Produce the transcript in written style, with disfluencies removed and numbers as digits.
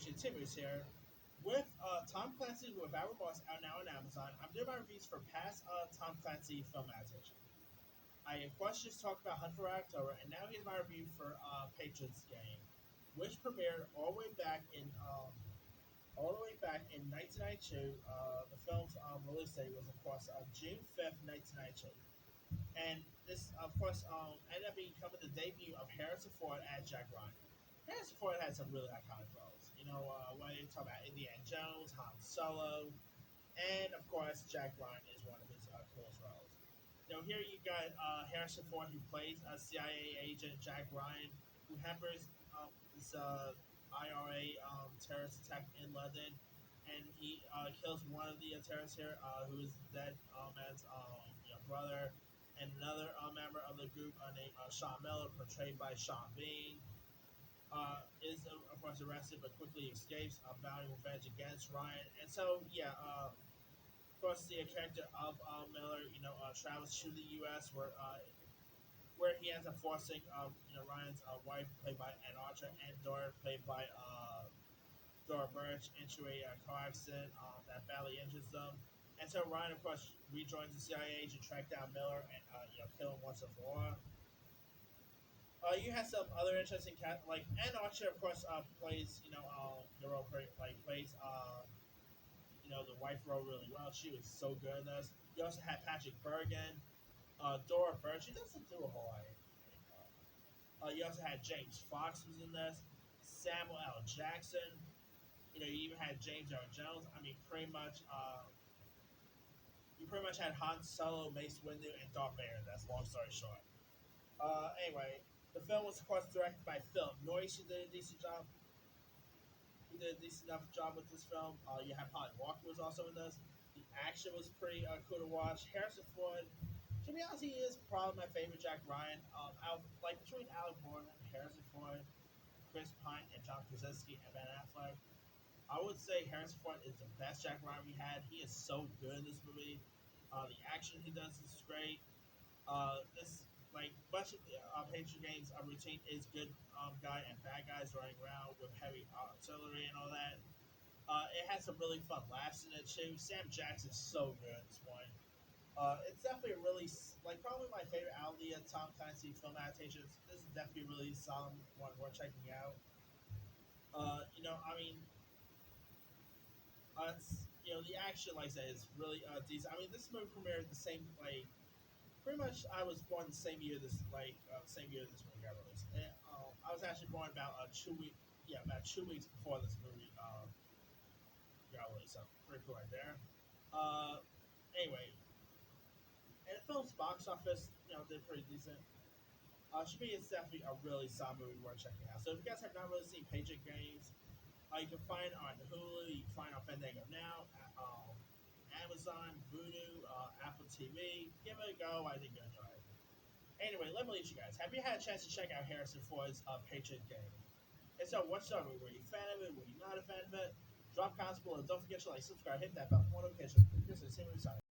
Adaptation Timbers here with Tom Clancy with Our Boss out now on Amazon. I'm doing my reviews for past Tom Clancy film adaptation. I of course just talked about Hunt for Red October, and now here's my review for Patriots game, which premiered all the way back in 1992. The film's release date was of course June 5th, 1992, and this of course ended up becoming the debut of Harrison Ford as Jack Ryan. Harrison Ford had some really iconic roles. When you talk about Indiana Jones, Han Solo, and of course, Jack Ryan is one of his coolest roles. Here you got Harrison Ford, who plays a CIA agent, Jack Ryan, who hampers this IRA terrorist attack in London, and he kills one of the terrorists here, who is dead man's brother, and another member of the group named Sean Miller, portrayed by Sean Bean. Is of course arrested but quickly escapes, vowing revenge against Ryan. And so, yeah, of course, the character of Miller, travels to the U.S. where he ends up forcing, Ryan's wife, played by Ann Archer, and daughter, played by Dora Birch, into a car accident that badly injures them. And so Ryan, of course, rejoins the CIA to track down Miller and kill him once and for all. You have some other interesting like Ann Archer, of course, plays the role plays the wife role really well. She was so good in this. You also had Patrick Bergen, Dora Birch. She doesn't do a whole lot. You also had James Fox was in this. Samuel L. Jackson. You even had James Earl Jones. I mean, you pretty much had Han Solo, Mace Windu, and Darth Vader. That's long story short. Anyway, the film was, of course, directed by Philip Noyce, who did a decent job. He did a decent enough job with this film. You have Holly Walker was also in this. The action was pretty cool to watch. Harrison Ford, to be honest, he is probably my favorite Jack Ryan. Between Alec Baldwin, Harrison Ford, Chris Pine, and John Krasinski, and Ben Affleck, I would say Harrison Ford is the best Jack Ryan we had. He is so good in this movie. The action he does is great. This bunch of Patriot games routine is good guy and bad guys running around with heavy artillery and all that. It has some really fun laughs in it too. Sam Jackson's so good at this point. It's definitely a really probably my favorite out of the Tom Clancy film adaptations. This is definitely a really solid one worth checking out. I mean, it's the action, like I said, is really decent. I mean, this movie premiered the same pretty much I was born the same year same year this movie got released. And, I was actually born about 2 weeks before this movie got released. So pretty cool right there. Anyway, and the film's box office did pretty decent. To me, it's definitely a really solid movie worth checking out. So if you guys have not really seen Patriot Games, you can find it on Hulu, you can find it on Fandango now, Amazon, Voodoo, Apple TV. Give it a go. I think you'll enjoy it. Anyway, let me leave you guys. Have you had a chance to check out Harrison Ford's Patriot Game? And so, what's up? Were you a fan of it? Were you not a fan of it? Drop comments below. Don't forget to like, subscribe, hit that bell for notifications. This is Henry signing.